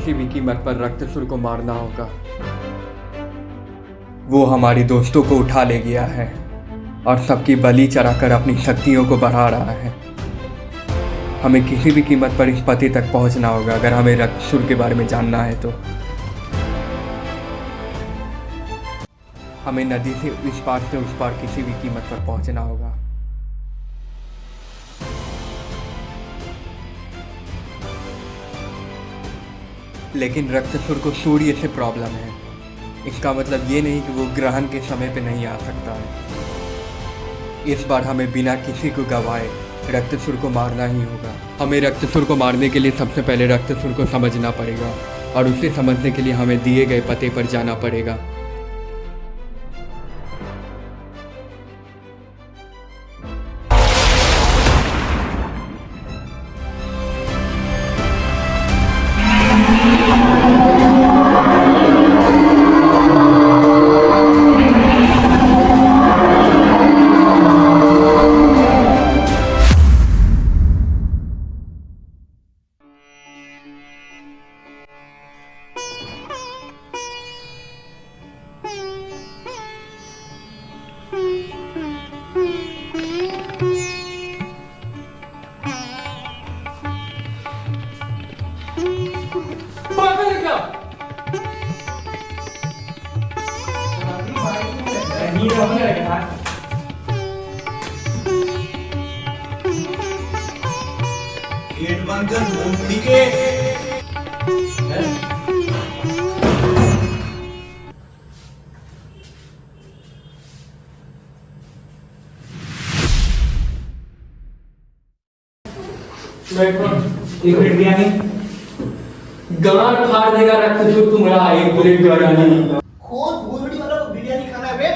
किसी भी कीमत पर रक्तसुर को मारना होगा। वो हमारे दोस्तों को उठा ले गया है और सबकी बलि चढ़ाकर अपनी शक्तियों को बढ़ा रहा है। हमें किसी भी कीमत पर इस पते तक पहुंचना होगा अगर हमें रक्तसुर के बारे में जानना है तो। हमें नदी से इस पार से उस पार किसी भी कीमत पर पहुंचना होगा। लेकिन रक्तसुर को सूर्य से प्रॉब्लम है। इसका मतलब ये नहीं कि वो ग्रहण के समय पे नहीं आ सकता है। इस बार हमें बिना किसी को गवाए रक्तसुर को मारना ही होगा। हमें रक्तसुर को मारने के लिए सबसे पहले रक्तसुर को समझना पड़ेगा और उसे समझने के लिए हमें दिए गए पते पर जाना पड़ेगा। गेट बंद कर मूंगफली के। एक प्लेट बिरयानी गला फाड़ देगा रक्तसुर तुम्हारा। एक प्लेट बिरयानी खोद भूलड़ी वाला को बिरयानी खाना है बे।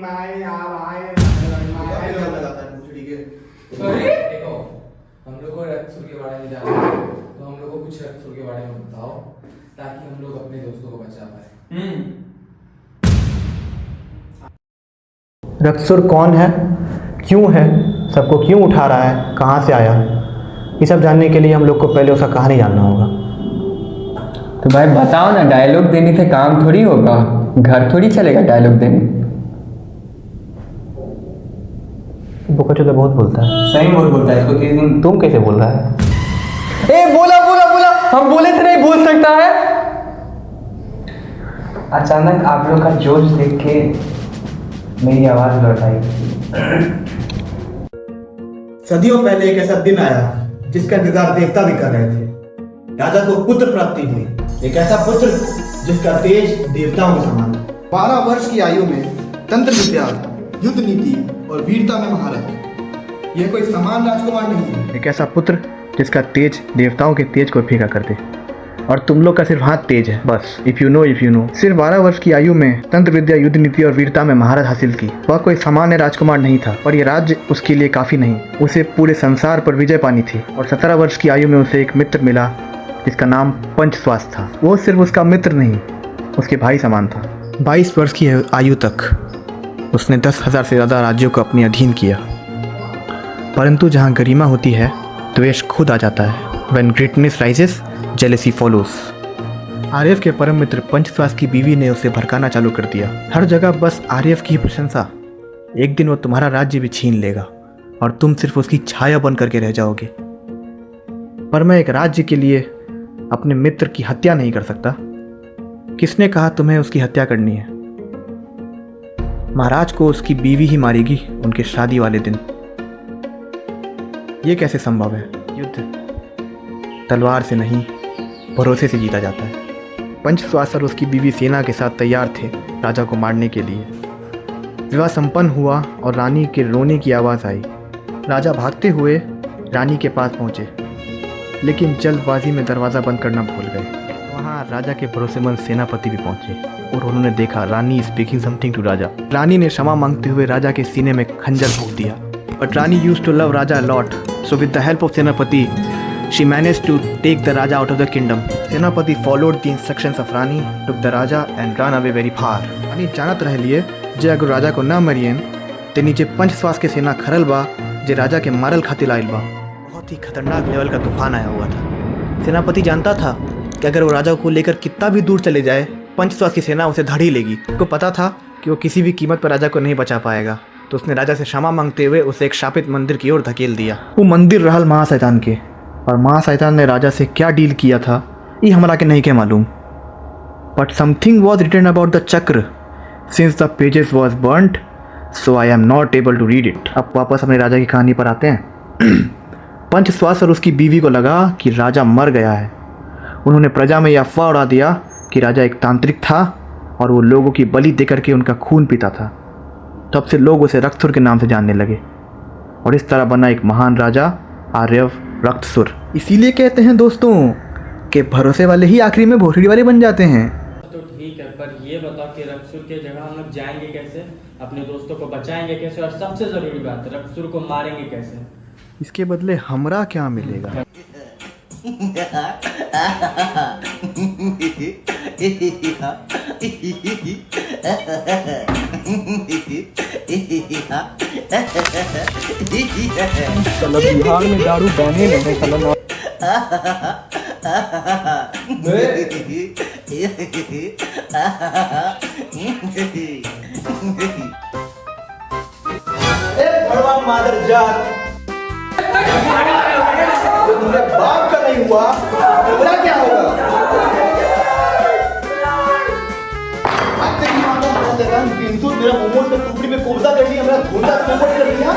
नहीं यार आए लगाता है भूलड़ी के। देखो हम लोग को रक्तसुर के बारे में जानना है तो हम लोग को कुछ रक्तसुर के बारे में बताओ ताकि हम लोग अपने दोस्तों को बचा पाए। रक्तसुर कौन है, क्यों है, सबको क्यों उठा रहा है, कहाँ से आया, ये सब जानने के लिए हम लोग को पहले उसका कहानी जानना होगा। तो भाई बताओ ना, डायलॉग देने से काम थोड़ी होगा, घर थोड़ी चलेगा डायलॉग देने। बोकाचो तो बहुत बोलता है। सही बहुत बोलता है इसको 30 दिन। तुम कैसे बोल रहा है? ए बोला बोला बोला, हम बोले थे नहीं बोल सकता है। अचानक आप लोग का जोश देख के मेरी आवाज लौट आई। सदियों पहले एक ऐसा दिन आया जिसका इंतजार देवता भी कर रहे थे। राजा को पुत्र प्राप्ति हुई, एक ऐसा पुत्र जिसका तेज देवताओं के समान। 12 वर्ष की आयु में तंत्र विद्या, युद्ध नीति और वीरता में महारत। यह कोई सामान्य राजकुमार नहीं है। एक ऐसा पुत्र जिसका तेज देवताओं के तेज को फीका कर दे, और तुम लोग का सिर्फ हाथ तेज है बस। इफ यू नो सिर्फ 12 वर्ष की आयु में तंत्र विद्या, युद्ध नीति और वीरता में महारत हासिल की। वह कोई सामान्य राजकुमार नहीं था, और यह राज्य उसके लिए काफी नहीं, उसे पूरे संसार पर विजय पानी थी। और 17 वर्ष की आयु में उसे एक मित्र मिला जिसका नाम पंचश्वास था। वो सिर्फ उसका मित्र नहीं, उसके भाई समान था। 22 वर्ष की आयु तक उसने 10,000 से ज़्यादा राज्यों को अपने अधीन किया, परंतु जहाँ गरिमा होती है द्वेष खुद आ जाता है। When greatness rises, jealousy follows। Aryav के परम मित्र पंचश्वास की बीवी ने उसे भड़काना चालू कर दिया। हर जगह बस आर्यव की प्रशंसा। एक दिन वो तुम्हारा राज्य भी छीन लेगा और तुम सिर्फ उसकी छाया बन करके रह जाओगे। पर मैं एक राज्य के लिए अपने मित्र की हत्या नहीं कर सकता। किसने कहा तुम्हें उसकी हत्या करनी है? महाराज को उसकी बीवी ही मारेगी उनके शादी वाले दिन। ये कैसे संभव है? युद्ध तलवार से नहीं, भरोसे से जीता जाता है। पंचश्वास और उसकी बीवी सेना के साथ तैयार थे राजा को मारने के लिए। विवाह संपन्न हुआ और रानी के रोने की आवाज़ आई। राजा भागते हुए रानी के पास पहुंचे, लेकिन जल्दबाजी में दरवाज़ा बंद करना भूल गए। वहाँ राजा के भरोसेमंद सेनापति भी पहुंचे और उन्होंने देखा रानी स्पीकिंग समथिंग टू राजा। रानी ने क्षमा मांगते हुए राजा के सीने में खंजर भोंक दिया। बट रानी यूज्ड टू लव राजा lot, so with the help of सेनापति she managed to take the Raja out of the kingdom. सेनापति followed the instructions of Rani, took the Raja and ran away very far. रानी जानत रह लिए जे अगर राजा को ना Marion ते नीचे पंचश्वास के सेना खरल बा जे राजा के मारल खातिर आयल बा। बहुत ही खतरनाक लेवल का तूफान आया हुआ था। सेनापति जानता था कि अगर वो राजा को लेकर कितना भी दूर चले जाए, पंचश्वास की सेना उसे धड़ ही लेगी। उसको पता था कि वो किसी भी कीमत पर राजा को नहीं बचा पाएगा, तो उसने राजा से क्षमा मांगते हुए उसे एक शापित मंदिर की ओर धकेल दिया। वो मंदिर रहल महाशैतान के, और महाशैतान ने राजा से क्या डील किया था ये हमरा के नहीं के मालूम। But something was written about the chakra since the pages was burnt, so I am not able to read it. अब वापस अपने राजा की कहानी पर आते हैं। पंचश्वास और उसकी बीवी को लगा कि राजा मर गया है। उन्होंने प्रजा में यह अफवाह उड़ा दिया कि राजा एक तांत्रिक था और वो लोगों की बलि देकर के उनका खून पीता था। तब से लोग उसे रक्तसुर के नाम से जानने लगे, और इस तरह बना एक महान राजा आर्यव रक्तसुर। इसीलिए कहते हैं दोस्तों कि भरोसे वाले ही आखिरी में भोसड़ी वाले बन जाते हैं। तो ठीक है, पर ये बताओ कि रक्तसुर के जगह हम लोग जाएंगे कैसे, अपने दोस्तों को बचाएंगे कैसे, और सबसे ज़रूरी बात है रक्तसुर को मारेंगे कैसे? इसके बदले हमरा क्या मिलेगा? बिहार में दारू बैने नहीं चलो। भगवान मादर जात, जो तुमने बाप का नहीं हुआ मेरा क्या होगा? मेरा मोमोज का टुकड़ी में कब्जा कर लिया, मेरा घोटा चौपट कर लिया।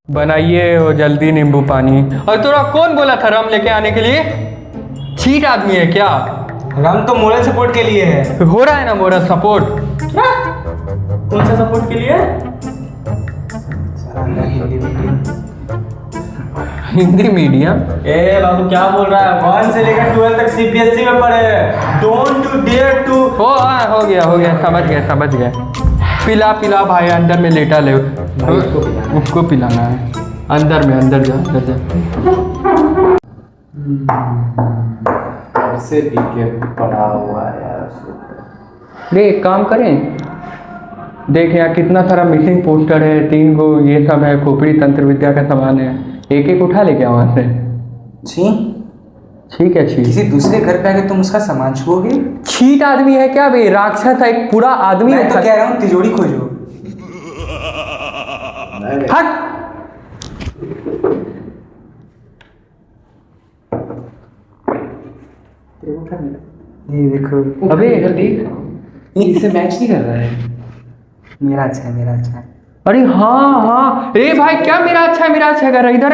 बनाइए हो जल्दी नींबू पानी। और तोरा कौन बोला था रम लेके आने के लिए? चीट आदमी है क्या? रम तो मोरल सपोर्ट के लिए है। हो रहा है ना मोरल सपोर्ट? कौन सा सपोर्ट के लिए? हिंदी मीडियम। ए बाबू क्या बोल रहा है? 1 से लेकर 12 तक CBSE में पढ़े। Don't you dare to. हो गया, समझ गया। पिला भाई, अंदर में लेटा ले। उसको पिलाना है। अंदर जा। से पीके पड़ा हुआ है यार। रे एक काम करें, देख यहाँ कितना सारा मिसिंग पोस्टर है, 3 गो ये सब है, खोपड़ी तंत्र विद्या का सामान है, एक उठा लेके आओ वहाँ से। छी, ठीक है छी। किसी दूसरे घर पे आके तुम उसका सामान छुओगे? छीट आदमी है क्या बे? राक्षस है, एक पूरा आदमी मैं तो कह रहा हूँ तिजोरी खोजो। हट। ये देखो, अबे इधर देख, इससे मैच नहीं कर रहा है। मेरा अच्छा है। अरे हाँ, ए भाई क्या मेरा अच्छा है कर रहा है? इधर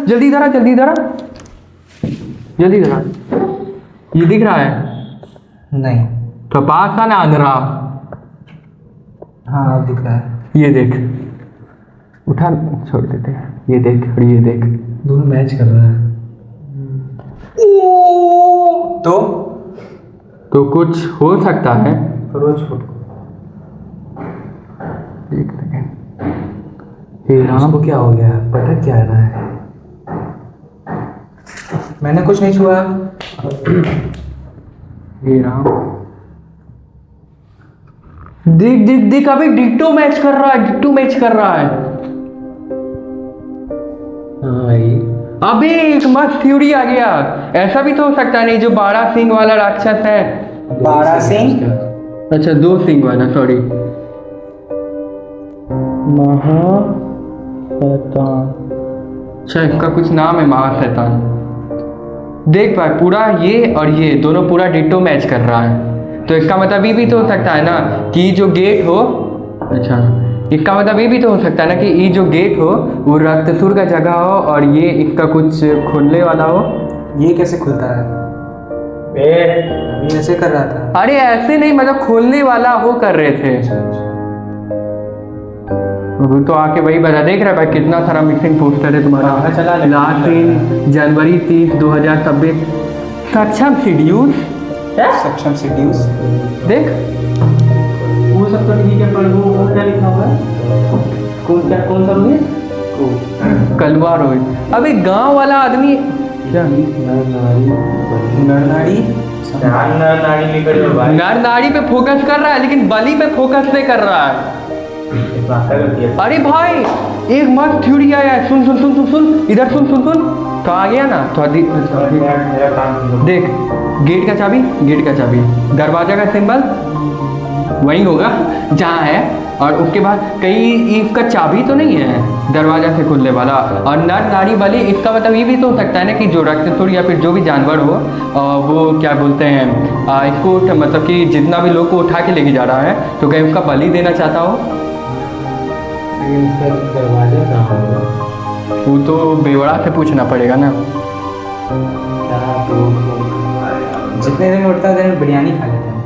जल्दी इधर ये दिख रहा है? नहीं। तो पास आना अंधेरा। हाँ अब दिख रहा है। ये देख, उठा छोड़ देते हैं। ये देख और ये देख, दोनों मैच कर रहा है। तो कुछ हो सकता है। रोज फोटो देखते हैं। हे राम, उसको क्या हो गया? पटक क्या रहा है? मैंने कुछ नहीं छुआ। हे राम, देख अभी डिट्टो मैच कर रहा है। हाँ भाई, अबे एक मस्त थ्योरी आ गया। ऐसा भी तो हो सकता नहीं जो 12 सिंह वाला राक्षस है। 12 सिंह? अच्छा 2 सिंह वाला, सॉरी। महाशैतान। अच्छा इसका कुछ नाम है महाशैतान। देख भाई, पूरा ये और ये दोनों पूरा डिट्टो मैच कर रहा है। तो इसका मतलब ये भी तो हो सकता है ना कि जो गेट हो, अच्छा इसका मतलब ये भी तो हो सकता है ना कि ये जो गेट हो वो रक्तसुर का जगह हो और ये इसका कुछ खोलने वाला हो। ये कैसे खुलता है? ये ऐसे कर रहा था। अरे ऐसे नहीं, मतलब खोलने वाला हो कर रहे थे। अभी तो आके वही बता। देख रहा है भाई कितना सारा मिसिंग पोस्टर है तुम्हारा। चला लास्ट 3 जनवरी 30 2026 सक्षम शेड्यूल। सक्षम शेड्यूल्स। देख वो सब तो ठीक है, पर वो क्या लिखा हुआ है? कौन सा रूल है? उसको। कलवा रोहित। अबे गांव वाला आदमी क्या नर नाड़ी नर नाड़ी निकल रहा भाई। नर नाड़ी पे फोकस कर रहा है लेकिन बलि पे फोकस नहीं कर रहा है। अरे भाई एक मस्त थ्योरी आया है, सुन सुन सुन सुन सुन इधर सुन सुन सुन। कहाँ गया ना थोड़ा मेरा काम देख, गेट का चाबी, गेट का चाबी, दरवाजा का सिंबल वही होगा जहाँ है, और उसके बाद कहीं इसका चाबी तो नहीं है दरवाजा से खुलने वाला। और नर नाड़ी बलि, इसका मतलब ये भी तो हो सकता है ना कि जो रक्षसुर या फिर जो भी जानवर हो वो क्या बोलते हैं इसको मतलब कि जितना भी लोग को उठा के लेके जा रहा है तो कहीं उसका बलि देना चाहता हो। दरवाजा कहाँ होगा? वो तो बेवड़ा से पूछना पड़ेगा ना। जितने दिन उठता है बिरयानी खा लेते हैं।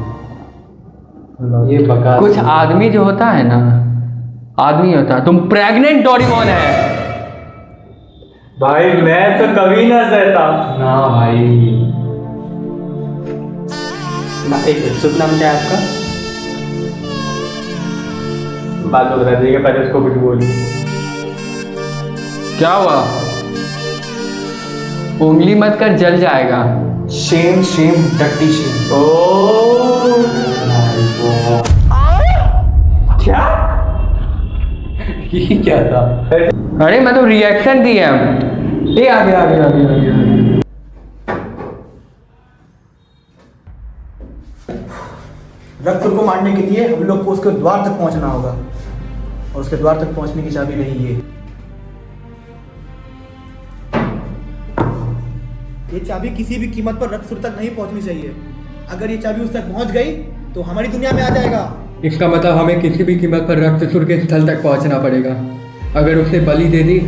ये बका कुछ आदमी जो होता है ना, आदमी होता है, तुम प्रेग्नेंट डोरेमोन है भाई। मैं तो कभी ना सहता ना भाई। एक शुभ नाम क्या है आपका? बात हो रहा है, पहले उसको कुछ बोलिए। क्या हुआ? उंगली मत कर, जल जाएगा। शेम शेम डट्टी शेम। क्या ये क्या था? अरे मैं तो रिएक्शन दिया। ये आ गया आ गया आ गया आ गया। रक्षसुर को मारने के लिए हम लोग को उसके द्वार तक पहुंचना होगा, और उसके द्वार तक पहुंचने की चाबी रही है ये चाबी किसी भी कीमत पर रक्षसुर तक नहीं पहुंचनी चाहिए। अगर ये चाबी उस तक पहुंच गई तो हमारी दुनिया में आ जाएगा। इसका मतलब हमें किसी भी कीमत पर रक्षसुर के स्थल तक पहुंचना पड़ेगा। अगर उसे बलि दे दी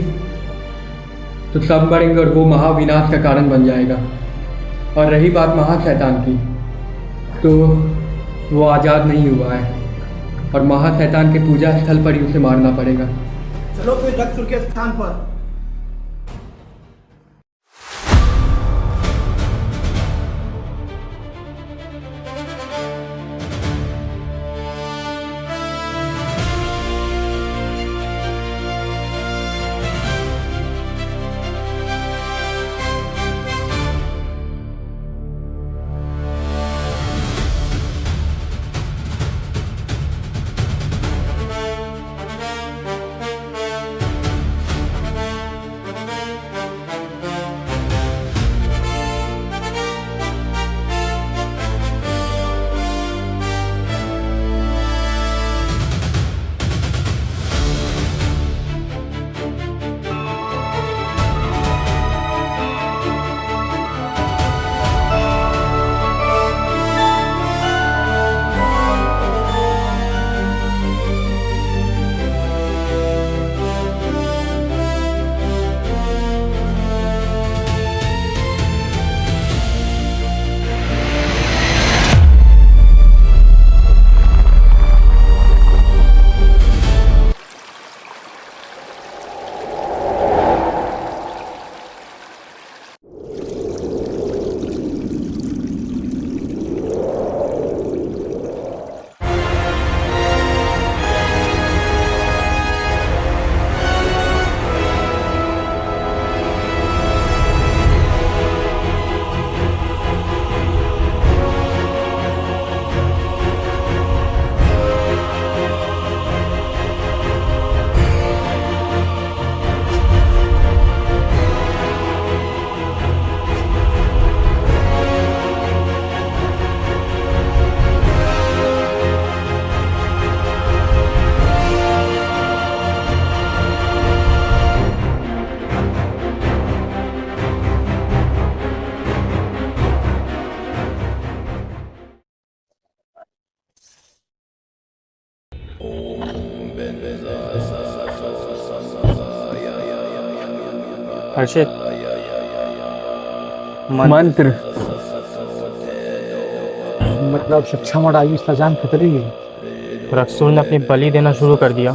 तो सब मरेंगे और वो महाविनाश का कारण बन जाएगा। और रही बात महाशैतान की, तो वो आज़ाद नहीं हुआ है और महाशैतान के पूजा स्थल पर ही उसे मारना पड़ेगा। चलो फिर रक्षसुर के स्थान पर। हर्षित, मंत्र मतलब सक्षम और आयुष का जान खतरे ही है। रक्षसुर ने अपनी बलि देना शुरू कर दिया।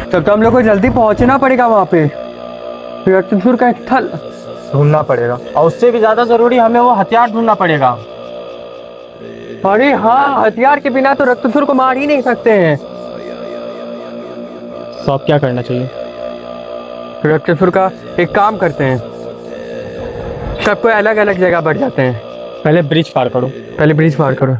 तब तो हम लोग को जल्दी पहुंचना पड़ेगा वहां पे, रक्षसुर का स्थल ढूंढना पड़ेगा, और उससे भी ज्यादा जरूरी हमें वो हथियार ढूंढना पड़ेगा। अरे हाँ, हथियार के बिना तो रक्षसुर को मार ही नहीं सकते हैं। तो अब क्या करना चाहिए? रक्तसुर का एक काम करते हैं, सबको अलग अलग जगह बढ़ जाते हैं। पहले ब्रिज पार करो, पहले ब्रिज पार करो।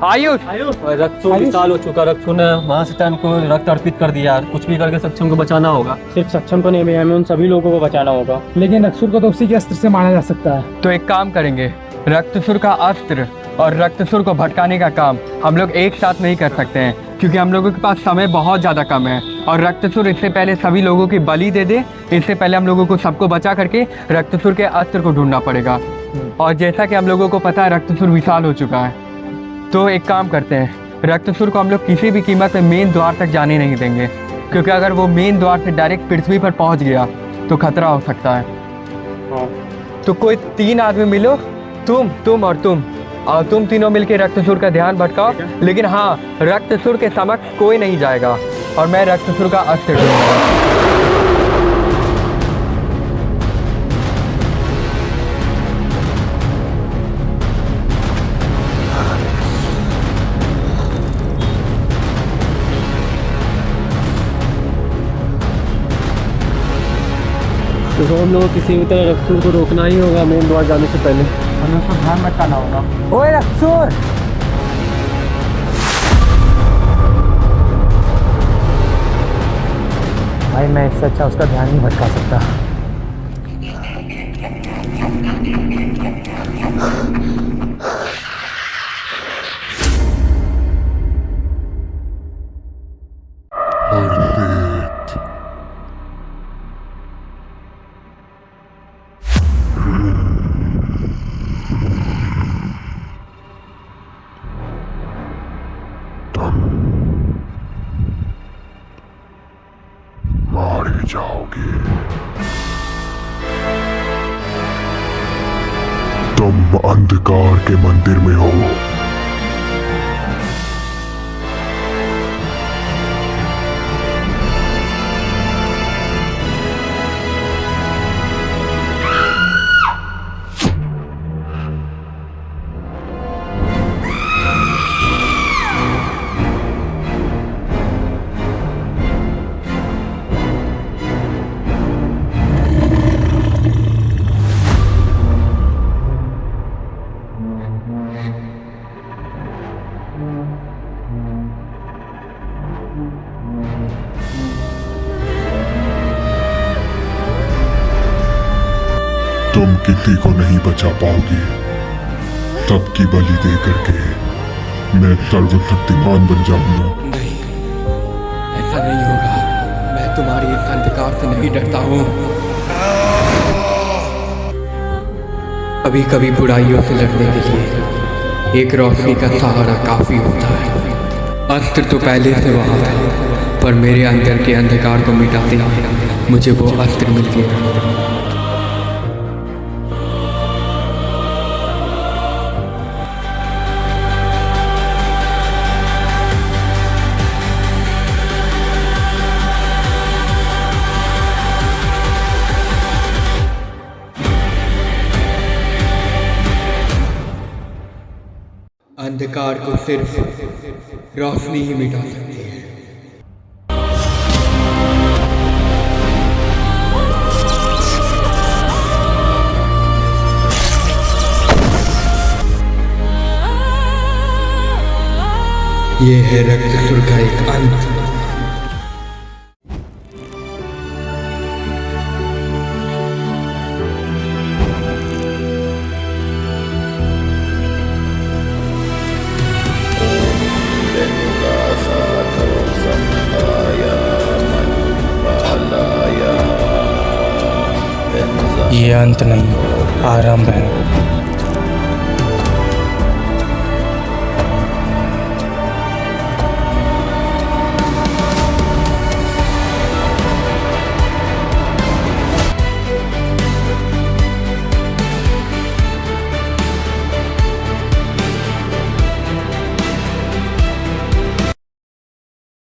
आयुष, रक्तसुर विशाल हो चुका। रक्तसुर ने महाशैतान को रक्त अर्पित कर दिया। कुछ भी करके सक्षम को बचाना होगा। सिर्फ सक्षम को नहीं भैया, हमें उन सभी लोगों को बचाना होगा। लेकिन रक्सुर को तो उसी के अस्त्र से मारा जा सकता है। तो एक काम करेंगे, रक्तसुर का अस्त्र और रक्तसुर को भटकाने का काम हम लोग एक साथ नहीं कर सकते हैं, क्योंकि हम लोगों के पास समय बहुत ज़्यादा कम है। और रक्तसुर इससे पहले सभी लोगों की बलि दे दे, इससे पहले हम लोगों को सबको बचा करके रक्तसुर के अस्त्र को ढूंढना पड़ेगा। और जैसा कि हम लोगों को पता है, रक्तसुर विशाल हो चुका है। तो एक काम करते हैं, रक्तसुर को हम लोग किसी भी कीमत में मेन द्वार तक जाने नहीं देंगे, क्योंकि अगर वो मेन द्वार से डायरेक्ट पृथ्वी पर पहुंच गया तो खतरा हो सकता है। तो कोई 3 आदमी मिलो, तुम और तुम तीनों मिलके रक्तसुर का ध्यान भटकाओ। लेकिन हाँ, रक्तसुर के समक्ष कोई नहीं जाएगा और मैं रक्तसुर का अस्त्र ढूंढूंगा। तो हम लोग किसी भी तरह रक्तसुर को रोकना ही होगा मेन द्वार जाने से पहले। हमें उसको ध्यान भटकाना होगा। ओए रक्सुर! भाई मैं इससे अच्छा उसका ध्यान नहीं भटका सकता। मारे जाओगे। तुम अंधकार के मंदिर में हो। तुम किसी को नहीं बचा पाओगे। तब की बलि दे करके मैं सर्वशक्तिमान बन जाऊंगा। नहीं, ऐसा नहीं होगा। मैं तुम्हारी इस अंधकार से नहीं डरता हूँ। कभी कभी बुराइयों से लड़ने के लिए एक रोशनी का सहारा काफी होता है। अस्त्र तो पहले से वहाँ था, पर मेरे अंदर के अंधकार को मिटाते ही मुझे वो अस्त्र मिल गया। अंधकार को सिर्फ रोशनी ही मिटा सकती है। ये है रक्तसुर का एक अंत। ये अंत नहीं, आरंभ है।